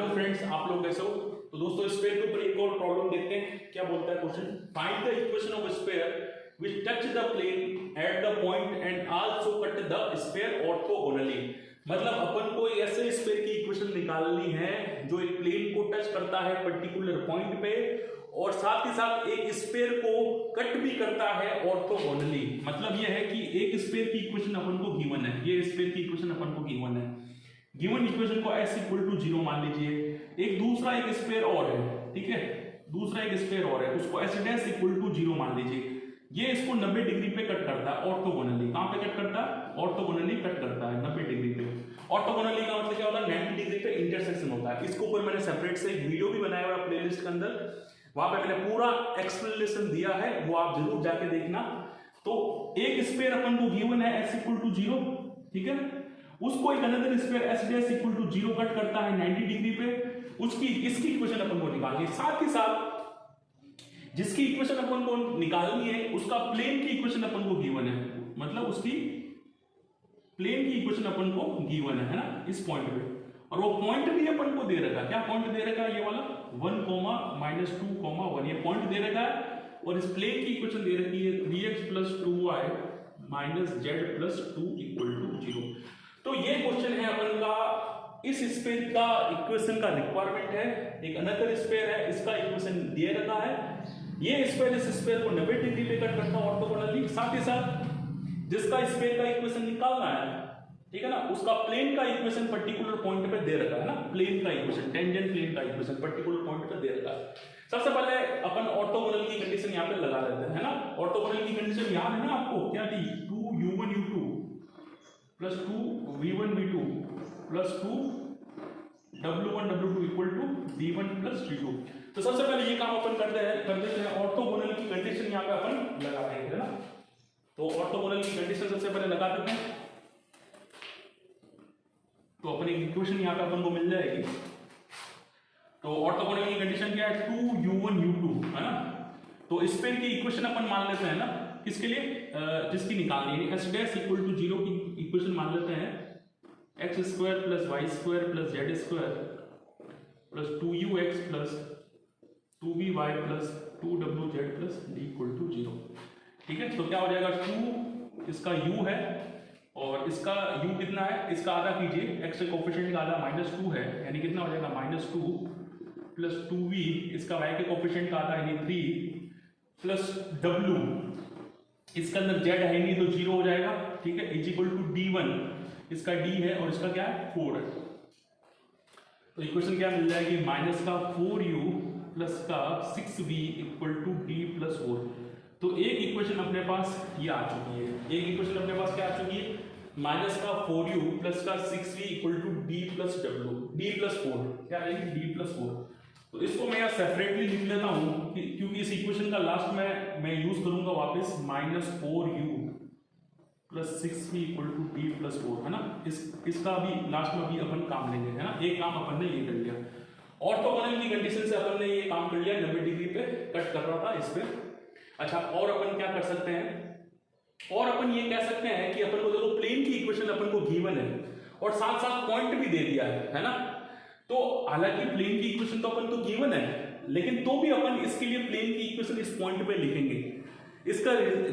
Hello friends, आप लोग कैसे हो? तो दोस्तों स्फीयर के ऊपर एक और प्रॉब्लम देखते हैं। क्या बोलता है question? Find the equation of sphere which touch the plane at the point and also cut the sphere orthogonally. मतलब अपन को ऐसे स्फीयर की इक्वेशन निकालनी है जो एक प्लेन को टच करता है पर्टिकुलर पॉइंट पे और साथ ही साथ एक स्फीयर को कट भी करता है ऑर्थोगोनली। मतलब यह है कि एक स्फीयर की इक्वेशन अपन को गिवन है, ये स्फीयर की इक्वेशन अपन को गिवन है। गिवन इक्वेशन को s इक्वल टू 0 मान लीजिए। एक दूसरा एक स्फीयर और है, ठीक है, दूसरा एक स्फीयर और है, उसको s डैश इक्वल टू 0 मान लीजिए। ये इसको 90 डिग्री पे कट करता है ऑर्थोगोनली। कहां पे कट करता है? ऑर्थोगोनली कट करता है 90 डिग्री पे। ऑर्थोगोनली का मतलब क्या होता है? 90 डिग्री पे इंटरसेक्शन होता है। इसके ऊपर मैंने सेपरेट से एक वीडियो भी बनाया हुआ है प्लेलिस्ट के अंदर, वहां पे मैंने पूरा एक्सप्लेनेशन दिया है, वो आप जरूर जाके देखना। तो एक स्फीयर अपन को गिवन है s इक्वल टू 0, ठीक है, उसको एक another sphere s dash equal to 0 cut करता है 90 डिग्री पे। उसकी इसकी इक्वेशन अपन को निकालनी है। साथ ही साथ जिसकी इक्वेशन अपन को निकालनी है उसका प्लेन की इक्वेशन अपन को गिवन है, मतलब उसकी प्लेन की इक्वेशन अपन को गिवन है ना, इस पॉइंट पे। और वो पॉइंट भी अपन को दे रखा है। क्या पॉइंट दे रखा है? ये वाला 1, -2, 1 ये पॉइंट दे रखा है। और इस प्लेन की इक्वेशन दे रखी है 3x + 2y - z + 2 = 0। तो ये क्वेश्चन है अपन का, इस स्फीयर का इक्वेशन का रिक्वायरमेंट है। एक अनदर स्फीयर है, इसका इक्वेशन दिया रखा है। ये स्फीयर इस स्फीयर को 90 डिग्री पे कट करता है ऑर्थोगोनली। साथ ही साथ जिसका स्फीयर का इक्वेशन निकालना है, ठीक है ना, उसका प्लेन का इक्वेशन पर्टिकुलर पॉइंट पे दे रखा है ना, प्लेन का इक्वेशन, टेंजेंट प्लेन का इक्वेशन पर्टिकुलर पॉइंट पे दे रखा है। सबसे पहले अपन ऑर्थोगोनल की कंडीशन यहाँ पे लगा देते हैं, है ना। ऑर्थोगोनल की कंडीशन याद है ना आपको? क्या थी? 2u1u2 + 2v1v2 + 2w1w2 = d1 + d2। तो सबसे पहले ये काम अपन कर देते हैं। ऑर्थोगोनल की कंडीशन यहाँ पे अपन लगा देंगे, है ना। तो ऑर्थोगोनल की कंडीशन सबसे पहले लगा देते हैं। तो अपनी इक्वेशन यहाँ पे अपन को मिल जाएगी। तो ऑर्थोगोनल की कंडीशन क्या है? 2u1u2, है ना। तो स्फीयर की इक्वेशन अपन मान लेते हैं ना, किसके लिए? जिसकी निकालनी है, s डैश इक्वल टू 0 की इक्वेशन मान लेते हैं x² + y² + z² + 2ux + 2vy + 2wz + d = 0, ठीक है। तो क्या हो जाएगा? 2 इसका u है और इसका u कितना है? इसका आधा कीजिए, x के कोफिशिएंट का आधा -2 है, यानी कितना हो जाएगा? -2 + 2v, इसका y के कोफिशिएंट का आधा यानी 3 + w, इसके अंदर z है नहीं तो 0 हो जाएगा, ठीक है, = d1, इसका d है और इसका क्या है? 4 है। तो इक्वेशन क्या मिल जाएगी? -4u + 6v = d + 4। तो एक इक्वेशन अपने पास ये आ चुकी है। एक इक्वेशन अपने पास क्या आ चुकी है? -4u + 6v = d + w, d + 4, क्या आएगी? d + 4। तो इसको मैं यहाँ सेपरेटली लिख लेता हूँ क्योंकि इस इक्वेशन का लास्ट में मैं यूज करूंगा वापस -4u + 6v = d + 4, है ना। इसका भी लास्ट में भी अपन काम लेंगे, है ना। एक काम अपन ने ये कर लिया, ऑर्थोगोनल की कंडीशन से अपन ने ये काम कर लिया, 90 डिग्री पे कट कर रहा था इस पे। अच्छा, और अपन क्या कर सकते हैं? और अपन ये कह सकते हैं कि अपन को देखो प्लेन की इक्वेशन अपन को गिवन है और साथ साथ पॉइंट भी दे दिया है ना। तो हालांकि प्लेन की इक्वेशन तो अपन को गिवन है, लेकिन तो भी अपन इसके लिए प्लेन की इक्वेशन इस पॉइंट पे लिखेंगे। इसका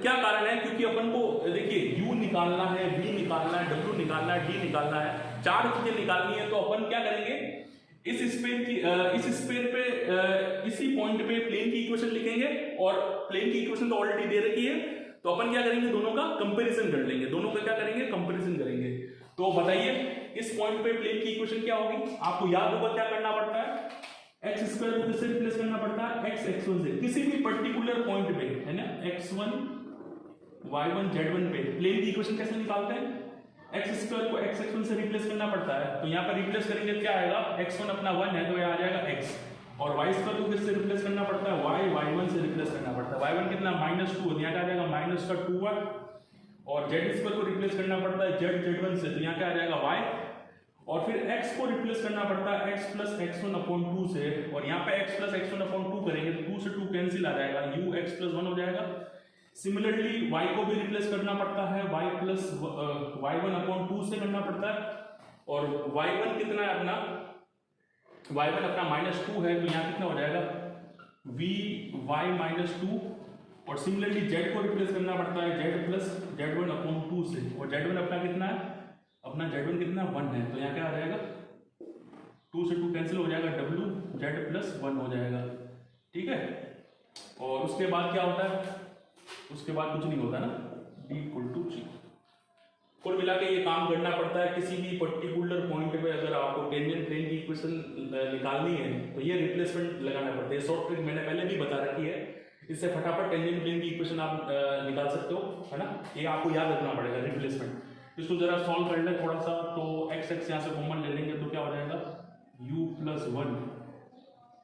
क्या कारण है? क्योंकि अपन को देखिए u निकालना है, v निकालना है, w निकालना है, d निकालना है, 4 चीजें निकालनी है। तो अपन क्या करेंगे? इस स्फीयर पे इसी पॉइंट पे प्लेन की इक्वेशन लिखेंगे और प्लेन की इक्वेशन तो ऑलरेडी दे रखी है। तो अपन क्या करेंगे? दोनों का कंपैरिजन कर लेंगे, दोनों का क्या करेंगे? कंपैरिजन करेंगे। तो बताइए इस पॉइंट पे प्लेन की इक्वेशन क्या होगी? आपको याद होगा क्या करना पड़ता है? x² को किससे रिप्लेस करना पड़ता है? x1 से, किसी भी पर्टिकुलर पॉइंट पे, है ना, x1 y1 z1 पे प्लेन की इक्वेशन कैसे निकालते हैं? x² को x1 से रिप्लेस करना पड़ता है। तो यहाँ पर रिप्लेस करेंगे, क्या आएगा? x1 अपना 1 है तो यहाँ आ जाएगा x, और y² को किससे रिप्लेस करना पड़ता है? y1 से रिप्लेस करना पड़ता है। y1 कितना? -2, यहाँ क्या आ जाएगा? -2y, और z² को रिप्लेस करना पड़ता है z1 से, तो यहाँ क्या आ जाएगा? y, और फिर x को रिप्लेस करना पड़ता है x + x1/2 से, और यहाँ पे x + x1/2 करेंगे तो 2 से 2 कैंसिल आ जाएगा, ux + 1 हो जाएगा। सिमिलरली y को भी रिप्लेस करना पड़ता है, y + y1/2 से करना पड़ता है, और y1 कितना है अपना? y1 अपना -2 है, तो यहाँ कितना हो जाएगा वी वाई -2, और सिमिलरली z को रिप्लेस करना पड़ता है z प्लस z1/2 से, और z1 अपना कितना है, अपना z1 कितना 1 है, तो यहाँ क्या आ जाएगा 2 से 2 कैंसिल हो जाएगा, w z प्लस 1 हो जाएगा, ठीक है। और उसके बाद क्या होता है, उसके बाद कुछ नहीं होता ना, d = g। कुल मिला के ये काम करना पड़ता है किसी भी पर्टिकुलर पॉइंट पे अगर आपको टेंजेंट प्लेन की इक्वेशन निकालनी है तो ये रिप्लेसमेंट लगाना पड़ता है। शॉर्ट ट्रिक मैंने पहले भी बता रखी है, इससे फटाफट टेंजेंट प्लेन की इक्वेशन आप निकाल सकते हो, है ना। ये आपको याद रखना पड़ेगा रिप्लेसमेंट। इसको जरा सॉल्व कर ले थोड़ा सा, तो x x यहाँ से कॉमन ले लेंगे तो क्या हो जाएगा u + 1,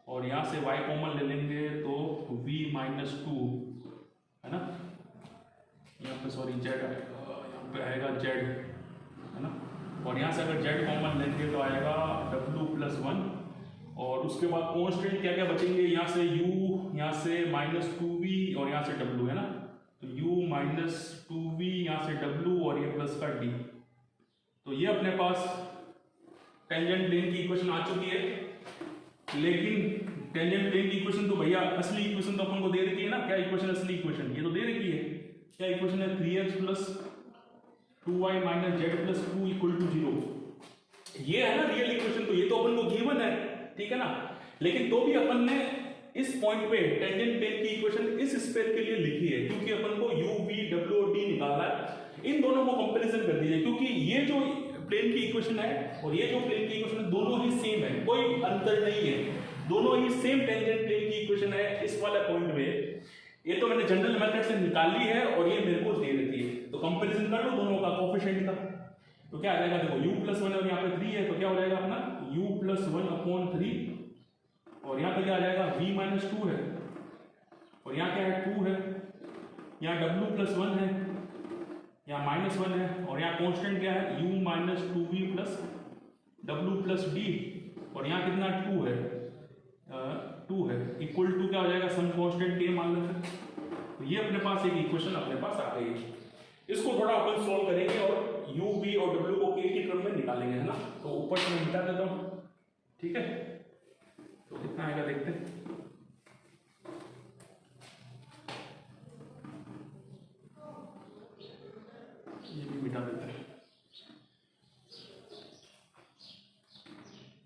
और यहाँ से y कॉमन ले लेंगे तो v - 2, है ना। यहाँ पे सॉरी z यहाँ पे आएगा z, है ना, और यहाँ से अगर z कॉमन लेंगे तो आएगा w + 1, और उसके बाद कांस्टेंट क्या क्या बचेंगे, यहाँ से u, यहाँ से -2v और यहाँ से w, है ना, तो u - 2v यहाँ से w और ये प्लस का d। तो ये अपने पास टेंजेंट प्लेन की इक्वेशन आ चुकी है। लेकिन टेंजेंट प्लेन की इक्वेशन तो भैया असली इक्वेशन तो अपन को दे रखी है ना, क्या इक्वेशन असली इक्वेशन ये तो दे रखी है, क्या इक्वेशन है 3x + 2y - z + 2 = 0। ये है ना रियल इक्वेशन, तो ये तो अपन को गिवन है, ठीक है ना। लेकिन तो भी अपन ने इस पॉइंट पे टेंजेंट प्लेन की इक्वेशन इस स्फीयर के लिए लिखी है, क्योंकि अपन को u v w और d निकालना है। इन दोनों को कंपैरिजन कर दीजिए, क्योंकि ये जो प्लेन की इक्वेशन है और ये जो प्लेन की इक्वेशन है दोनों ही सेम है, कोई अंतर नहीं है, दोनों ही सेम टेंजेंट प्लेन की इक्वेशन है इस वाले पॉइंट में। ये तो मैंने जनरल मेथड से निकाली है और ये मेरे को दे रखी है, तो कंपैरिजन कर लो दोनों का कोएफिशिएंट का, तो क्या आ जाएगा देखो u + 1 और यहाँ पे 3 है, तो क्या हो जाएगा अपना u + 1/3, और यहाँ पे क्या आ जाएगा v - 2 है, और यहाँ क्या है 2 है, यहाँ w + 1 है, यहाँ -1 है, और यहाँ कांस्टेंट क्या है u - 2v + w + d, और यहाँ कितना 2 है, 2 है, इक्वल टू क्या हो जाएगा सम कांस्टेंट k मान लेते हैं। तो ये अपने पास एक इक्वेशन अपने पास आ गई है। इसको थोड़ा अपन सॉल्व करेंगे और u v और w को k की टर्म में निकालेंगे, है ना। तो ऊपर से मैं मिटा देता हूँ, ठीक है, तो कितना आएगा देखते हैं। ये भी मिटा देते हैं।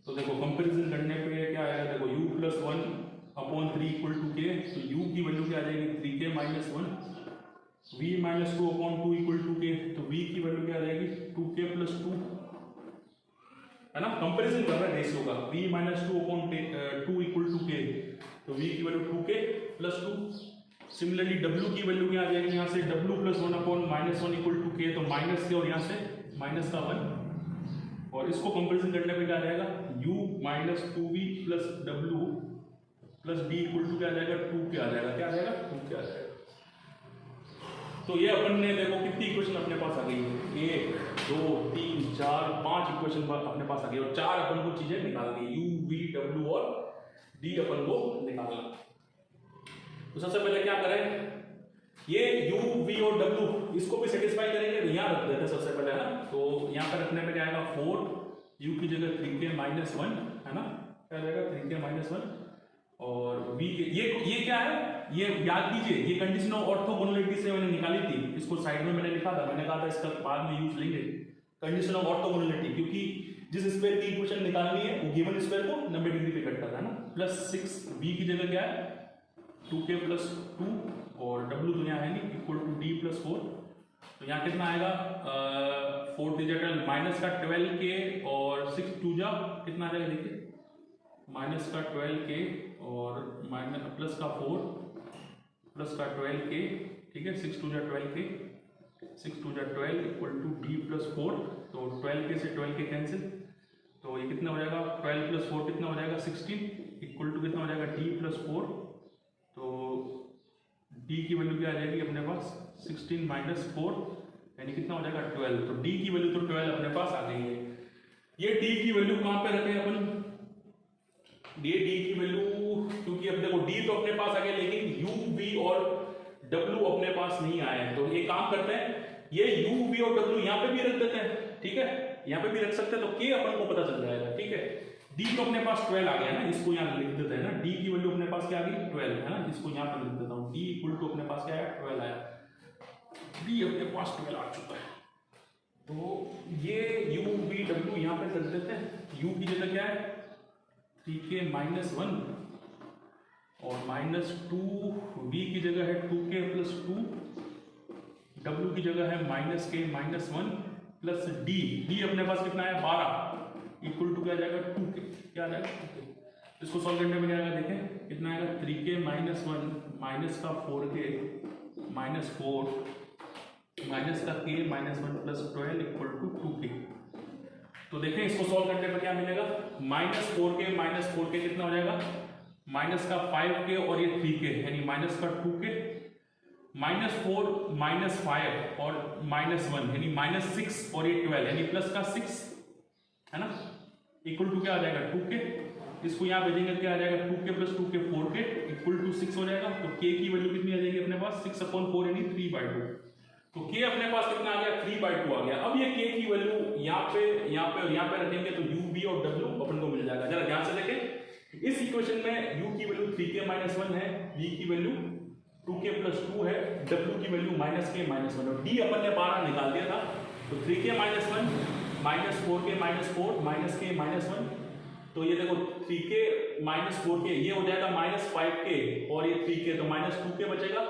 तो देखो कंपैरिजन करने पे क्या आएगा, देखो u + 1/3 = k, तो u की वैल्यू क्या आ जाएगी 3k - 1, v - 2/2 = k, तो v की वैल्यू क्या आ जाएगी 2k + 2, है ना। कंपैरिजन कर रहा है रेशियो का, v - 2/2 = k, तो v की वैल्यू 2k + 2। सिमिलरली w की वैल्यू क्या आ जाएगी, यहाँ से w + 1/-1 = k, तो माइनस के और यहाँ से -1, और इसको कंपैरिजन करने पे क्या आ जाएगा u - 2v + w + d = क्या आ जाएगा 2k आ जाएगा, क्या आ जाएगा 2k आ जाएगा। तो ये अपन ने देखो कितनी इक्वेशन अपने पास आ गई है, 1 2 3 4 5 इक्वेशन अपने पास आ गई, और 4 अपन को चीजें निकालनी है, u v w और d अपन को निकालना। तो सबसे पहले क्या करें, ये u v और w इसको भी सेटिस्फाई करेंगे, तो यहाँ रख देते हैं सबसे पहले, है ना। तो यहाँ पर रखने पे क्या आएगा 4, u की जगह 3k - 1, है ना, क्या जाएगा 3k - 1, और v के ये क्या है, ये याद कीजिए, ये कंडीशन ऑफ ऑर्थोगोनैलिटी से मैंने निकाली थी, इसको साइड में मैंने लिखा था, मैंने कहा था इसका बाद में यूज लेंगे कंडीशन ऑफ ऑर्थोगोनैलिटी, क्योंकि जिस स्फीयर की इक्वेशन निकालनी है वो गिवन स्फीयर को 90 डिग्री पे कट करता है ना। +6 v की जगह क्या है 2k + 2, और w तो यहाँ है नहीं, = d + 4, तो यहाँ कितना आएगा 4 × 12 माइनस का 12k और 6 × 2 कितना आ जाएगा देखिए, -12k और प्लस का 4 प्लस का 12k, ठीक है, 6 × 2 = 12k, 6 × 2 = 12 = d + 4, तो 12k से 12k कैंसिल, तो ये कितना हो जाएगा 12 + 4 कितना हो जाएगा 16, इक्वल टू कितना हो जाएगा d + 4, तो d की वैल्यू क्या आ जाएगी अपने पास 16 - 4 यानी कितना हो जाएगा 12, तो d की वैल्यू तो 12 अपने पास आ गई है। ये d की वैल्यू कहाँ पे रखें अपन, ये d की वैल्यू, क्योंकि अब देखो d तो अपने पास आ गया लेकिन u v और w अपने पास नहीं आए हैं, तो ये काम करते हैं, ये u v और w यहाँ पे भी रख देते हैं, ठीक है, यहाँ पे भी रख सकते हैं, तो k अपन को पता चल जाएगा, ठीक है। डी तो अपने पास 12 आ गया ना, इसको यहाँ लिख देते हैं ना, डी की वैल्यू अपने पास क्या आ गई 12 है ना, इसको यहाँ पर लिख देता हूँ, डी इक्वल टू अपने पास क्या है 12 आया, डी अपने पास 12 आ चुका है। तो ये u v w यहाँ पे कर देते हैं, u की जगह क्या है 3k माइनस 1 और माइनस 2, v की जगह है 2k प्लस 2, w की जगह है minus k minus 1 plus d, d अपने पास कितना है 12 इक्वल टू क्या आ जाएगा 2k, क्या आ जाएगा 2k। इसको सॉल्व करने में क्या आएगा देखें कितना आएगा 3k माइनस 1 माइनस का 4k माइनस 4 माइनस का k minus 1 plus 12 equal to 2k। तो देखें इसको सॉल्व करने पर क्या मिलेगा, माइनस 4k कितना हो जाएगा माइनस का 5k और ये 3k यानी माइनस का 2k, माइनस 4 माइनस 5 और माइनस 1 यानी माइनस 6 और ये 12 यानी प्लस का 6 है ना, इक्वल टू क्या आ जाएगा 2k। इसको यहाँ भेजेंगे क्या आ जाएगा 2k plus 2k 4k equal to 6 हो जाएगा। तो k की वैल्यू कितनी आ जाएगी अपने पास 6/4 यानी 3/2। तो k अपने पास कितना आ गया 3/2 आ गया। अब ये k की वैल्यू यहाँ पे और यहाँ पे रखेंगे तो u v और w अपन को मिल जाएगा। जरा ध्यान से देखें, इस इक्वेशन में u की वैल्यू 3k माइनस 1 है, v की वैल्यू 2k प्लस 2 है, w की वैल्यू माइनस k माइनस 1 और d अपन ने 12 निकाल दिया था। तो 3k minus 1 minus 4k minus 4 minus k minus 1, तो ये देखो 3k माइनस 4k ये हो जाएगा माइनस 5k और ये 3k तो माइनस 2k बचेगा,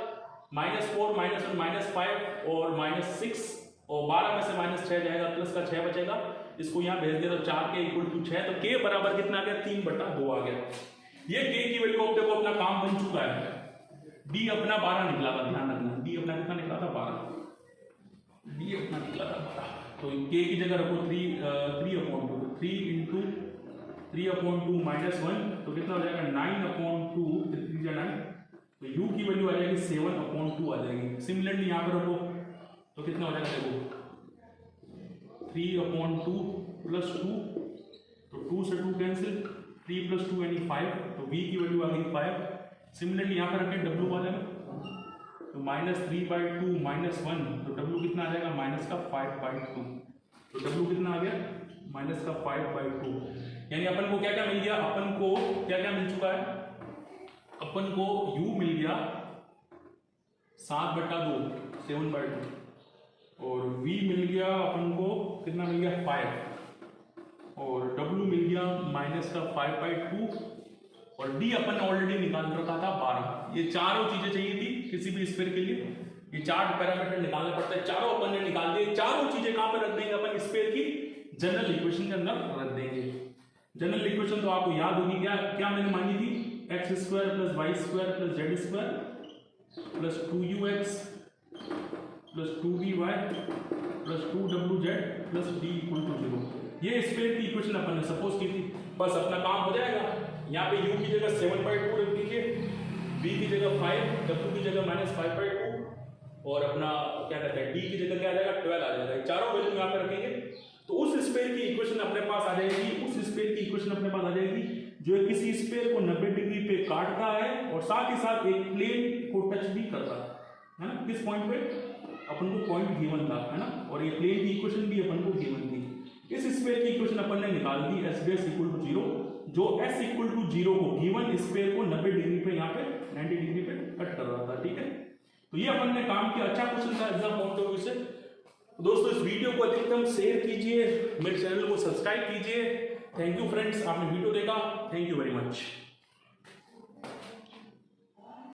माइनस 4 माइनस 1 माइनस 5 और माइनस 6 और 12 में से माइनस 6 जाएगा प्लस का 6 बचेगा। इसको यहाँ भेज दिया तो 4k इक्वल टू 6, तो k बराबर कितना आ गया 3/2 आ गया। ये k की वैल्यू अब देखो अपना काम बन चुका है। d अपना 12 निकला था, ध्यान रखना d अपना कितना निकला था 12, d अपना निकला था 12। तो k की जगह रखो 3/2, 3 इंटू 3/2 माइनस 1 तो कितना हो जाएगा 9/2, 3 9, तो u की वैल्यू आ जाएगी 7/2 आ जाएगी। सिमिलरली यहाँ पर रखो तो कितना हो जाएगा देखो 3/2 प्लस 2, तो 2 से 2 कैंसिल, 3 प्लस 2 यानी 5, तो v की वैल्यू आ गई 5। सिमिलरली यहाँ पर रखें w आ जाएगा तो माइनस 3/2 माइनस 1, तो w कितना आ जाएगा माइनस का 5/2, तो w कितना आ गया माइनस का 5/2। यानी अपन को क्या क्या मिल गया, अपन को क्या क्या मिल चुका है, अपन को u मिल गया 7/2 7/2 और v मिल गया अपन को कितना मिल गया 5 और w मिल गया माइनस का 5/2 और d अपन ऑलरेडी निकाल रखा था 12। ये चारों चीजें चाहिए थी किसी भी स्फीयर के लिए, ये 4 पैरामीटर निकालना पड़ता है, चारों अपन ने निकाल दिए। चारों चीजें कहां पर रख देंगे अपन स्फीयर की जनरल इक्वेशन के अंदर रख देंगे। जनरल इक्वेशन तो आपको याद होगी, क्या क्या मैंने मांगी थी, x² + y² + z² plus 2ux plus 2vy plus 2wz plus d = 0। ये स्फीयर की इक्वेशन अपन ने सपोज की थी। बस अपना काम हो जाएगा। यहाँ पे u की जगह 7/2 रख दीजिए, v की जगह 5, w की जगह -5/2 और अपना क्या कहते हैं d की जगह क्या आ जाएगा 12 आ जाएगा। चारों वैल्यू यहाँ पे रखेंगे तो उस स्फीयर की इक्वेशन अपने पास आ जाएगी। उस स्फीयर की इक्वेशन अपने पास आ जाएगी जो किसी स्फीयर को 90 डिग्री पे काटता है और साथ ही साथ एक प्लेन को टच भी करता है ना। किस पॉइंट पे अपन को पॉइंट गिवन था, है ना, और ये प्लेन की इक्वेशन भी अपन को गिवन थी। इस स्फीयर की इक्वेशन अपन ने निकाल दी s = 0, जो s = 0 को गिवन स्फीयर को 90 डिग्री पे यहाँ पे 90 डिग्री पे कट कर रहा था। ठीक है, तो ये अपन ने काम किया। अच्छा क्वेश्चन था एग्जाम पॉइंट ऑफ व्यू से। दोस्तों इस वीडियो को अधिकतम शेयर कीजिए, मेरे चैनल को सब्सक्राइब कीजिए। थैंक यू फ्रेंड्स, आपने वीडियो देखा, थैंक यू वेरी मच।